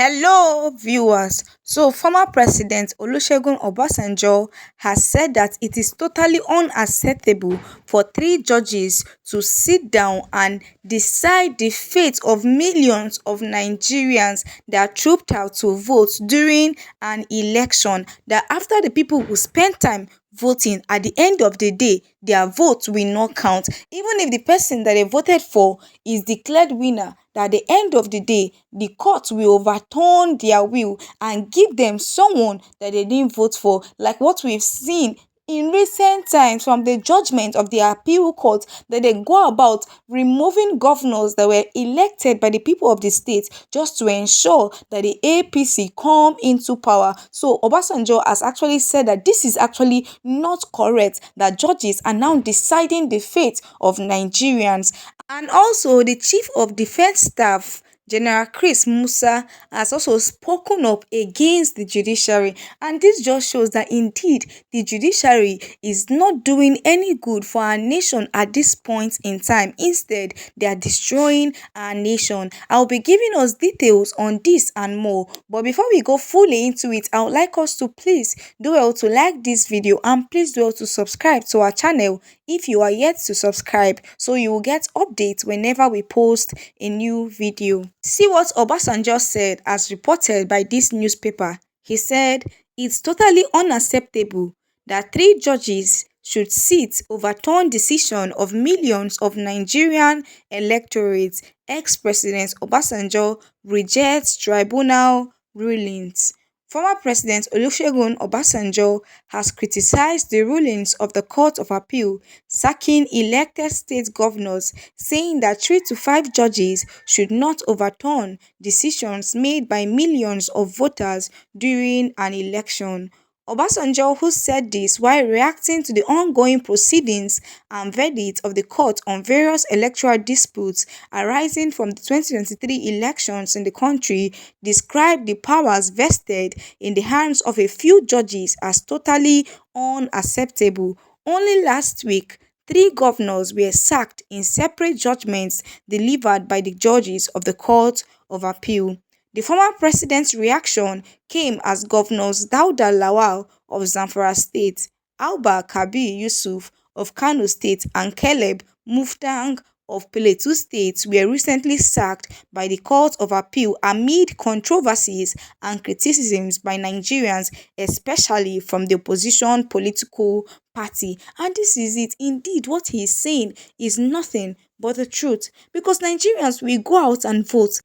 Hello, viewers. So, former President Olusegun Obasanjo has said that it is totally unacceptable for three judges to sit down and decide the fate of millions of Nigerians that trooped out to vote during an election. That after the people who spend time voting, at the end of the day, their vote will not count. Even if the person that they voted for is declared winner, that at the end of the day, the court will overturn their will and give them someone that they didn't vote for, like what we've seen in recent times from the judgment of the appeal court, that they go about removing governors that were elected by the people of the state just to ensure that the APC come into power. So Obasanjo has actually said that this is actually not correct, that judges are now deciding the fate of Nigerians. And also, the Chief of Defense Staff, General Chris Musa, has also spoken up against the judiciary. And this just shows that indeed the judiciary is not doing any good for our nation at this point in time. Instead, they are destroying our nation. I'll be giving us details on this and more. But before we go fully into it, I would like us to please do well to like this video and please do well to subscribe to our channel if you are yet to subscribe, so you will get updates whenever we post a new video. See what Obasanjo said as reported by this newspaper. He said, "It's totally unacceptable that three judges should sit overturn decision of millions of Nigerian electorates. Ex-President Obasanjo rejects tribunal rulings." Former President Olusegun Obasanjo has criticized the rulings of the Court of Appeal sacking elected state governors, saying that 3 to 5 judges should not overturn decisions made by millions of voters during an election. Obasanjo, who said this while reacting to the ongoing proceedings and verdict of the court on various electoral disputes arising from the 2023 elections in the country, described the powers vested in the hands of a few judges as totally unacceptable. Only last week, 3 governors were sacked in separate judgments delivered by the judges of the Court of Appeal. The former president's reaction came as Governors Dauda Lawal of Zamfara State, Abba Kabir Yusuf of Kano State, and Caleb Mutfwang of Plateau State were recently sacked by the Court of Appeal amid controversies and criticisms by Nigerians, especially from the opposition political party. And this is it. Indeed, what he is saying is nothing but the truth, because Nigerians will go out and vote.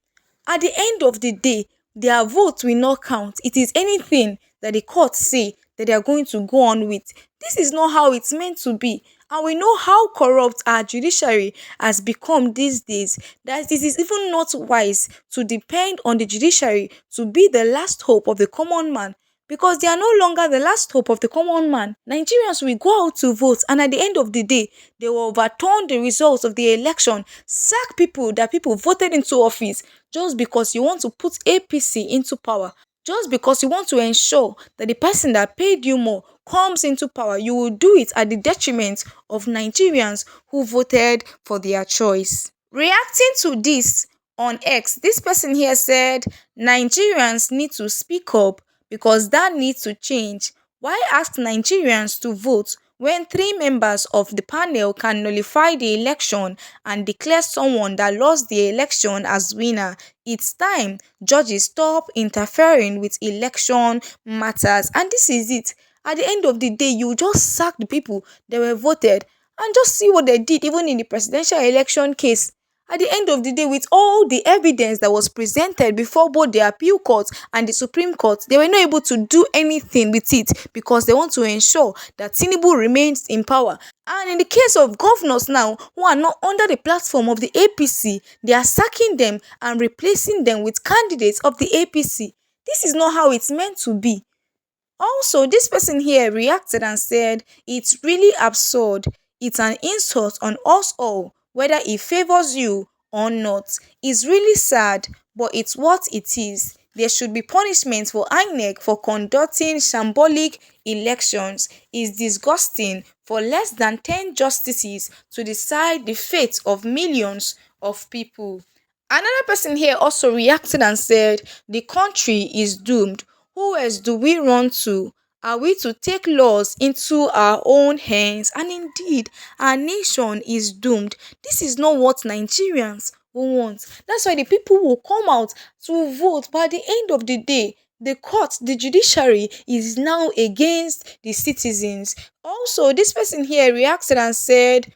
At the end of the day, their vote will not count. It is anything that the courts say that they are going to go on with. This is not how it's meant to be. And we know how corrupt our judiciary has become these days, that it is even not wise to depend on the judiciary to be the last hope of the common man, because they are no longer the last hope of the common man. Nigerians will go out to vote, and at the end of the day, they will overturn the results of the election, sack people that people voted into office just because you want to put APC into power. Just because you want to ensure that the person that paid you more comes into power, you will do it at the detriment of Nigerians who voted for their choice. Reacting to this on X, this person here said, "Nigerians need to speak up because that needs to change. Why ask Nigerians to vote when 3 members of the panel can nullify the election and declare someone that lost the election as winner? It's time judges stop interfering with election matters." And this is it. At the end of the day, you just sack the people that were voted, and just see what they did even in the presidential election case. At the end of the day, with all the evidence that was presented before both the appeal court and the Supreme Court, they were not able to do anything with it because they want to ensure that Tinubu remains in power. And in the case of governors now who are not under the platform of the APC, they are sacking them and replacing them with candidates of the APC. This is not how it's meant to be. Also, this person here reacted and said, "It's really absurd. It's an insult on us all, whether it favors you or not. It's really sad, but it's what it is. There should be punishment for INEC for conducting shambolic elections. It's disgusting for less than 10 justices to decide the fate of millions of people." Another person here also reacted and said, the country is doomed. Who else do we run to? Are we to take laws into our own hands? And indeed, our nation is doomed. This is not what Nigerians will want. That's why the people will come out to vote. By the end of the day, the court, the judiciary is now against the citizens. Also, this person here reacted and said,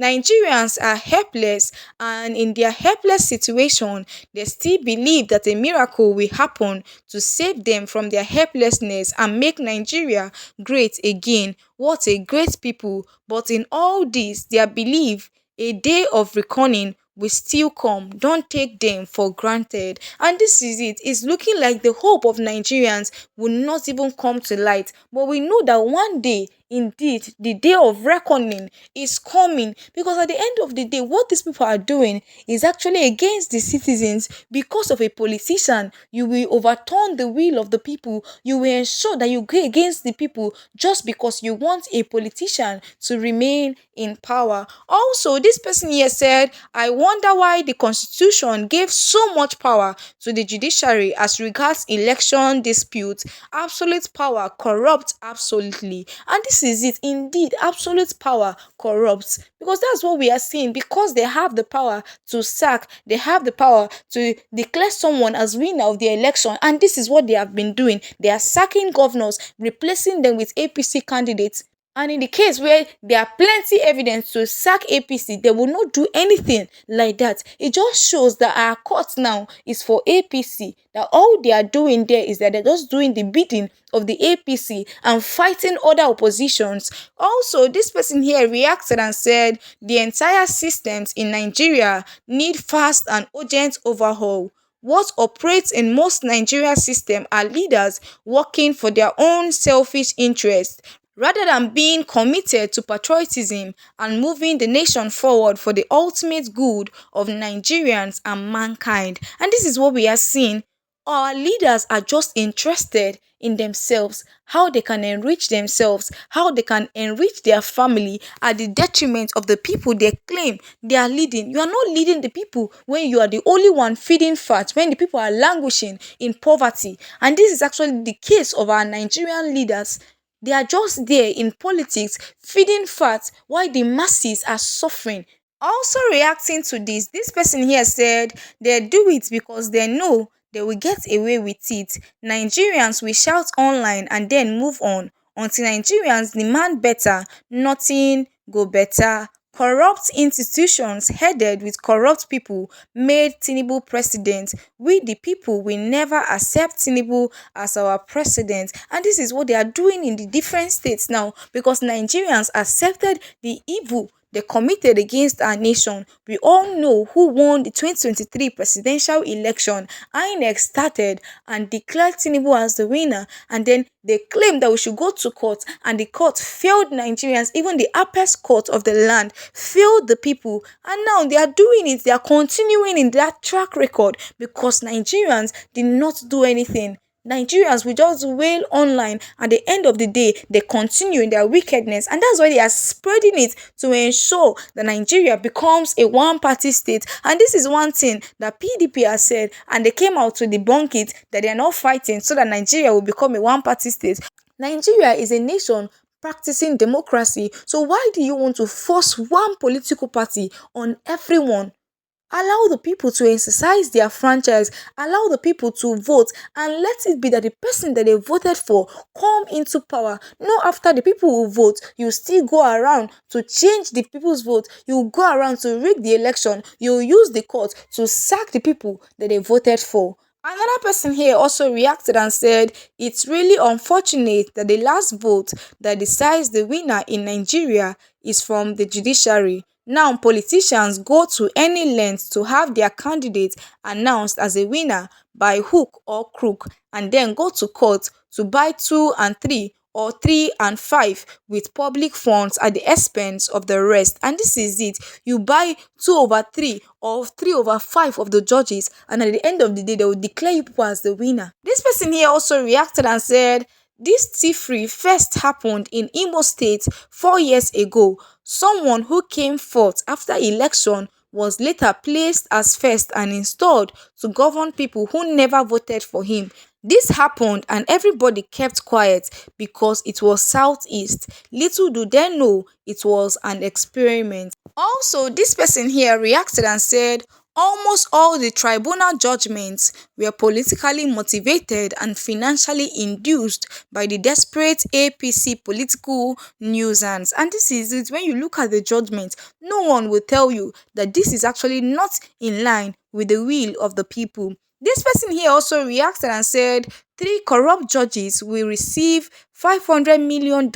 Nigerians are helpless, and in their helpless situation, they still believe that a miracle will happen to save them from their helplessness and make Nigeria great again. What a great people! But in all this, their belief, a day of reckoning will still come. Don't take them for granted. And this is it. It's looking like the hope of Nigerians will not even come to light. But we know that one day, indeed, the day of reckoning is coming, because at the end of the day, what these people are doing is actually against the citizens. Because of a politician, you will overturn the will of the people. You will ensure that you go against the people just because you want a politician to remain in power. Also, this person here said, I wonder why the constitution gave so much power to the judiciary as regards election disputes. Absolute power corrupts absolutely. And this is it. Indeed, absolute power corrupts, because that's what we are seeing. Because they have the power to sack, they have the power to declare someone as winner of the election, and this is what they have been doing. They are sacking governors, replacing them with APC candidates. And in the case where there are plenty evidence to sack APC, they will not do anything like that. It just shows that our court now is for APC. That all they are doing there is that they're just doing the bidding of the APC and fighting other oppositions. Also, this person here reacted and said the entire systems in Nigeria need fast and urgent overhaul. What operates in most Nigeria system are leaders working for their own selfish interests rather than being committed to patriotism and moving the nation forward for the ultimate good of Nigerians and mankind. And this is what we are seeing. Our leaders are just interested in themselves, how they can enrich themselves, how they can enrich their family at the detriment of the people they claim they are leading. You are not leading the people when you are the only one feeding fat, when the people are languishing in poverty. And this is actually the case of our Nigerian leaders. They are just there in politics feeding fat while the masses are suffering. Also reacting to this person here said they do it because they know they will get away with it. Nigerians will shout online and then move on. Until Nigerians demand better, nothing go better. Corrupt institutions headed with corrupt people made Tinubu president. We the people will never accept Tinubu as our president. And this is what they are doing in the different states now, because Nigerians accepted the evil they committed against our nation. We all know who won the 2023 presidential election. INEC started and declared Tinubu as the winner, and then they claimed that we should go to court, and the court failed Nigerians. Even the apex court of the land failed the people, and now they are doing it. They are continuing in that track record because Nigerians did not do anything. Nigerians will just wail online. At the end of the day, they continue in their wickedness, and that's why they are spreading it to ensure that Nigeria becomes a one-party state. And this is one thing that PDP has said, and they came out to debunk it, that they are not fighting so that Nigeria will become a one-party state. Nigeria is a nation practicing democracy. So why do you want to force one political party on everyone? Allow the people to exercise their franchise, allow the people to vote, and let it be that the person that they voted for come into power. Not after the people will vote, you still go around to change the people's vote. You go around to rig the election. You use the court to sack the people that they voted for. Another person here also reacted and said, it's really unfortunate that the last vote that decides the winner in Nigeria is from the judiciary. Now, politicians go to any length to have their candidate announced as a winner by hook or crook, and then go to court to buy 2 and 3 or 3 and 5 with public funds at the expense of the rest. And this is it. You buy 2/3 or 3/5 of the judges, and at the end of the day, they will declare you people as the winner. This person here also reacted and said, this thievery first happened in Imo State 4 years ago. Someone who came forth after election was later placed as first and installed to govern people who never voted for him. This happened and everybody kept quiet because it was Southeast. Little do they know it was an experiment. Also, this person here reacted and said almost all the tribunal judgments were politically motivated and financially induced by the desperate APC political nuisance. And this is it. When you look at the judgment, no one will tell you that this is actually not in line with the will of the people. This person here also reacted and said three corrupt judges will receive $500 million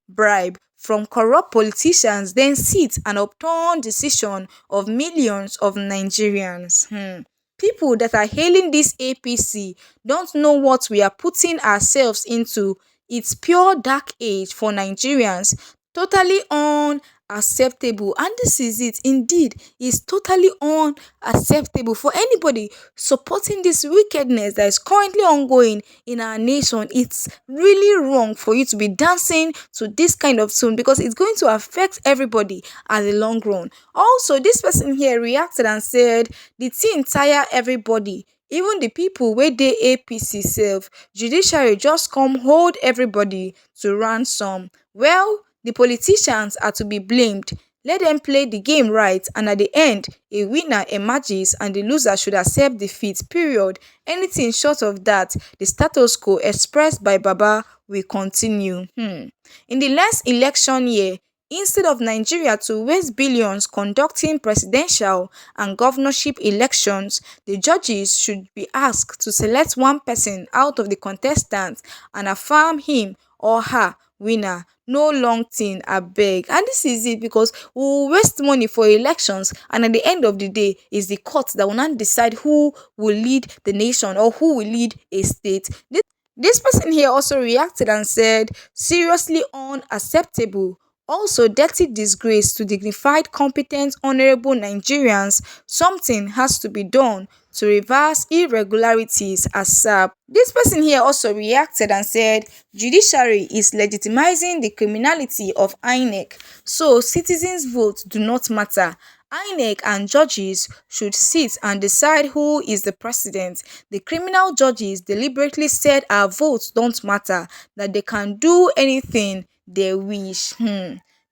bribe from corrupt politicians, then sit and upturn decision of millions of Nigerians. People that are hailing this APC don't know what we are putting ourselves into. It's pure dark age for Nigerians, totally unacceptable. And this is it. Indeed, it's totally unacceptable for anybody supporting this wickedness that is currently ongoing in our nation. It's really wrong for you to be dancing to this kind of tune because it's going to affect everybody at the long run. Also, this person here reacted and said the thing tire everybody, even the people wey dey APC sef. Judiciary just come hold everybody to ransom. Well, the politicians are to be blamed. Let them play the game right, and at the end, a winner emerges and the loser should accept defeat, period. Anything short of that, the status quo expressed by Baba will continue. In the last election year, instead of Nigeria to waste billions conducting presidential and governorship elections, the judges should be asked to select one person out of the contestants and affirm him or her winner. No long thing, abeg. And this is it because we will waste money for elections, and at the end of the day, is the court that will not decide who will lead the nation or who will lead a state. This person here also reacted and said, seriously unacceptable. Also, dirty disgrace to dignified, competent, honorable Nigerians. Something has to be done to reverse irregularities ASAP. This person here also reacted and said, judiciary is legitimizing the criminality of INEC, so citizens' votes do not matter. INEC and judges should sit and decide who is the president. The criminal judges deliberately said our votes don't matter, that they can do anything they wish.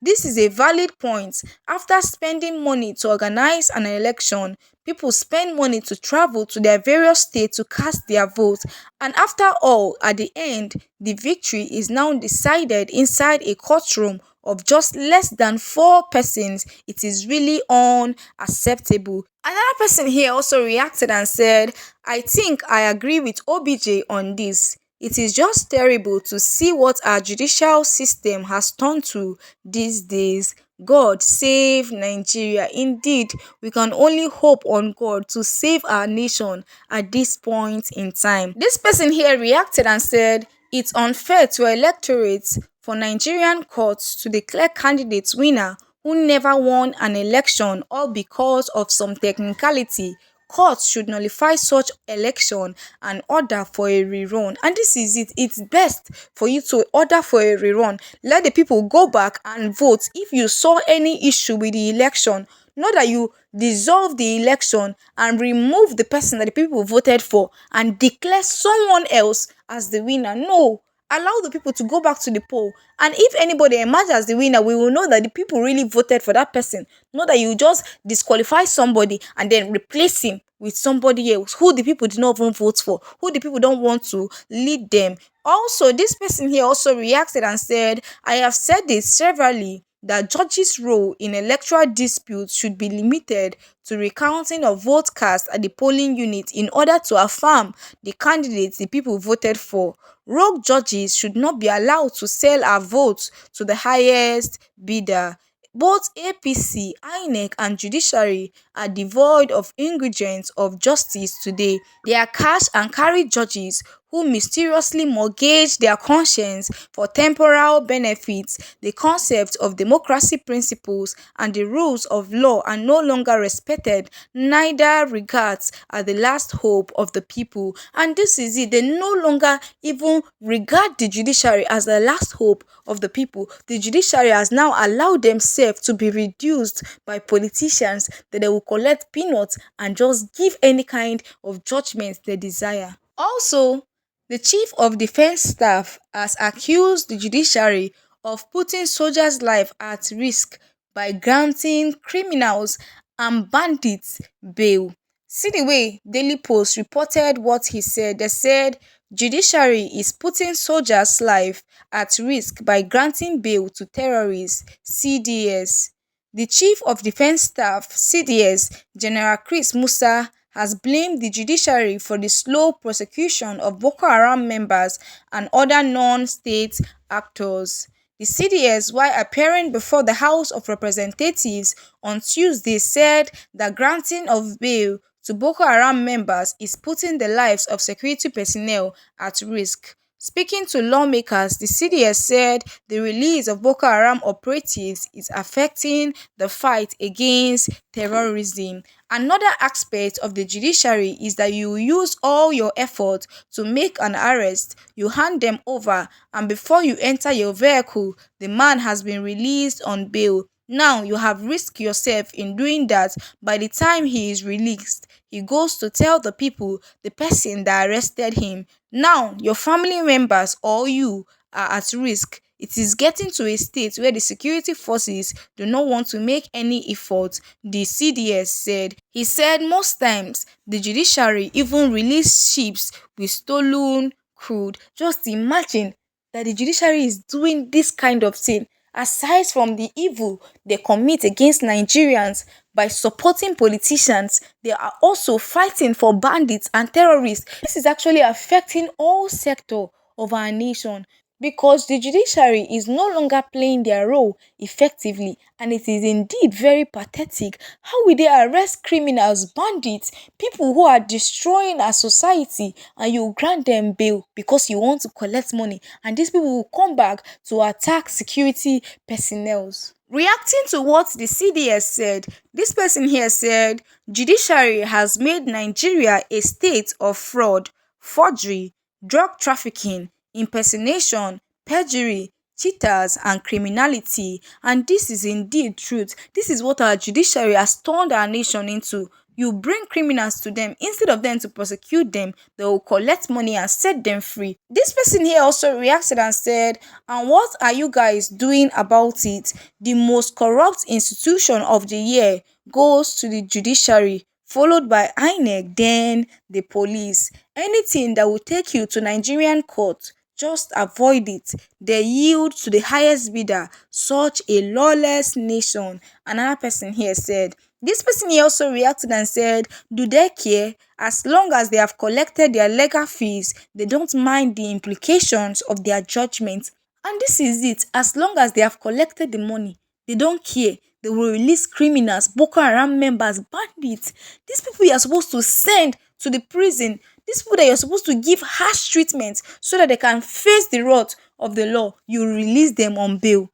This is a valid point. After spending money to organize an election, people spend money to travel to their various states to cast their votes. And after all, at the end, the victory is now decided inside a courtroom of just less than 4 persons. It is really unacceptable. Another person here also reacted and said, I think I agree with OBJ on this. It is just terrible to see what our judicial system has turned to these days. God save Nigeria. Indeed, we can only hope on God to save our nation at this point in time. This person here reacted and said, it's unfair to electorates for Nigerian courts to declare candidates winner who never won an election all because of some technicality. Courts should nullify such election and order for a rerun. And this is it. It's best for you to order for a rerun. Let the people go back and vote if you saw any issue with the election. Not that you dissolve the election and remove the person that the people voted for and declare someone else as the winner. No. Allow the people to go back to the poll, and if anybody emerges as the winner, we will know that the people really voted for that person. Not that you just disqualify somebody and then replace him with somebody else who the people did not even vote for, who the people don't want to lead them. Also, this person here also reacted and said, I have said this severally, that judges' role in electoral disputes should be limited to recounting of vote cast at the polling unit in order to affirm the candidates the people voted for. Rogue judges should not be allowed to sell our votes to the highest bidder. Both APC, INEC and judiciary are devoid of ingredients of justice today. They are cash and carry judges who mysteriously mortgage their conscience for temporal benefits. The concept of democracy principles and the rules of law are no longer respected, neither regards as the last hope of the people. And this is it. They no longer even regard the judiciary as the last hope of the people. The judiciary has now allowed themselves to be reduced by politicians that they will collect peanuts and just give any kind of judgment they desire. Also, the Chief of Defense Staff has accused the judiciary of putting soldiers' life at risk by granting criminals and bandits bail. See the way Daily Post reported what he said. They said judiciary is putting soldiers' life at risk by granting bail to terrorists, CDS. The Chief of Defense Staff, CDS, General Chris Musa, has blamed the judiciary for the slow prosecution of Boko Haram members and other non-state actors. The CDS, while appearing before the House of Representatives on Tuesday, said the granting of bail to Boko Haram members is putting the lives of security personnel at risk. Speaking to lawmakers, the CDS said the release of Boko Haram operatives is affecting the fight against terrorism. Another aspect of the judiciary is that you use all your effort to make an arrest, you hand them over, and before you enter your vehicle, the man has been released on bail. Now you have risked yourself in doing that. By the time he is released, he goes to tell the people, the person that arrested him. Now your family members or you are at risk. It is getting to a state where the security forces do not want to make any effort, the CDS said. He said most times the judiciary even release ships with stolen crude. Just imagine that the judiciary is doing this kind of thing. Aside from the evil they commit against Nigerians by supporting politicians, they are also fighting for bandits and terrorists. This is actually affecting all sectors of our nation because the judiciary is no longer playing their role effectively, and it is indeed very pathetic. How will they arrest criminals, bandits, people who are destroying our society, and you grant them bail because you want to collect money, and these people will come back to attack security personnel? Reacting to what the CDS said, this person here said judiciary has made Nigeria a state of fraud, forgery, drug trafficking, impersonation, perjury, cheaters and criminality. And this is indeed truth. This is what our judiciary has turned our nation into. You bring criminals to them, instead of them to prosecute them, they will collect money and set them free. This person here also reacted and said, and what are you guys doing about it? The most corrupt institution of the year goes to the judiciary, followed by INEC, then the police. Anything that will take you to Nigerian court, just avoid it. They yield to the highest bidder. Such a lawless nation. Another person here said. This person here also reacted and said, do they care? As long as they have collected their legal fees, they don't mind the implications of their judgment. And this is it. As long as they have collected the money, they don't care. They will release criminals, Boko Haram members, bandits. These people you are supposed to send to the prison. These people that you're supposed to give harsh treatment so that they can face the wrath of the law, you release them on bail.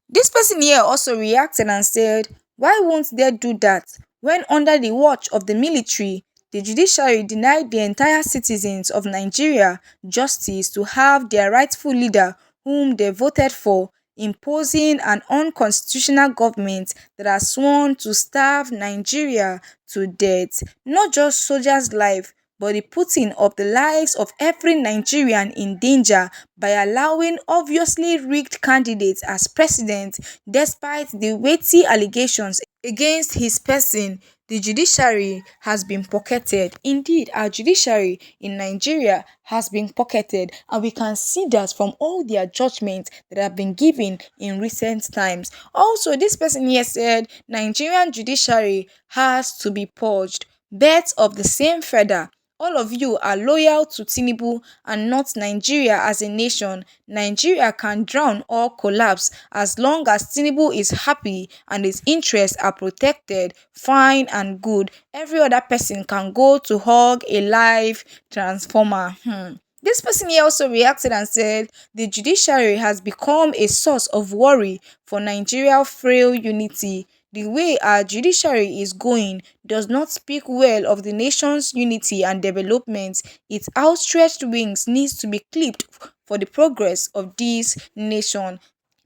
This person here also reacted and said, why won't they do that when under the watch of the military, the judiciary denied the entire citizens of Nigeria justice to have their rightful leader whom they voted for, imposing an unconstitutional government that has sworn to starve Nigeria to death, not just soldiers' life, but the putting of the lives of every Nigerian in danger by allowing obviously rigged candidates as president despite the weighty allegations against his person. The judiciary has been pocketed. Indeed, our judiciary in Nigeria has been pocketed, and we can see that from all their judgments that have been given in recent times. Also, this person here said Nigerian judiciary has to be purged. Birds of the same feather all of you are loyal to Tinubu and not Nigeria as a nation. Nigeria can drown or collapse as long as Tinubu is happy and his interests are protected, fine and good. Every other person can go to hug a live transformer. This person here also reacted and said the judiciary has become a source of worry for Nigeria's frail unity. The way our judiciary is going does not speak well of the nation's unity and development. Its outstretched wings needs to be clipped for the progress of this nation.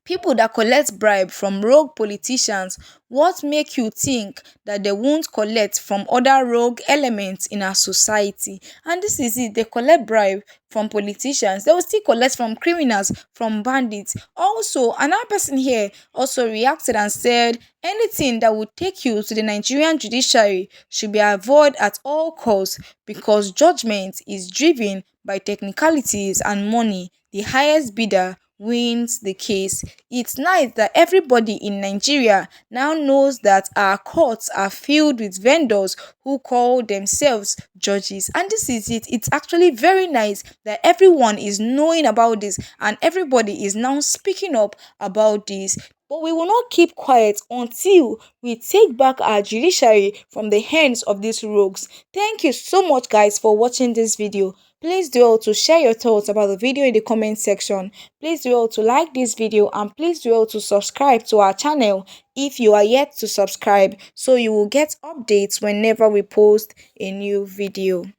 People that collect bribe from rogue politicians, what make you think that they won't collect from other rogue elements in our society? And this is it, they collect bribe from politicians, they will still collect from criminals, from bandits. Also, another person here also reacted and said anything that would take you to the Nigerian judiciary should be avoided at all costs because judgment is driven by technicalities and money. The highest bidder wins the case. It's nice that everybody in Nigeria now knows that our courts are filled with vendors who call themselves judges. And this is it. It's actually very nice that everyone is knowing about this and everybody is now speaking up about this. But we will not keep quiet until we take back our judiciary from the hands of these rogues. Thank you so much, guys, for watching this video. Please do all to share your thoughts about the video in the comment section. Please do all to like this video and please do all to subscribe to our channel if you are yet to subscribe so you will get updates whenever we post a new video.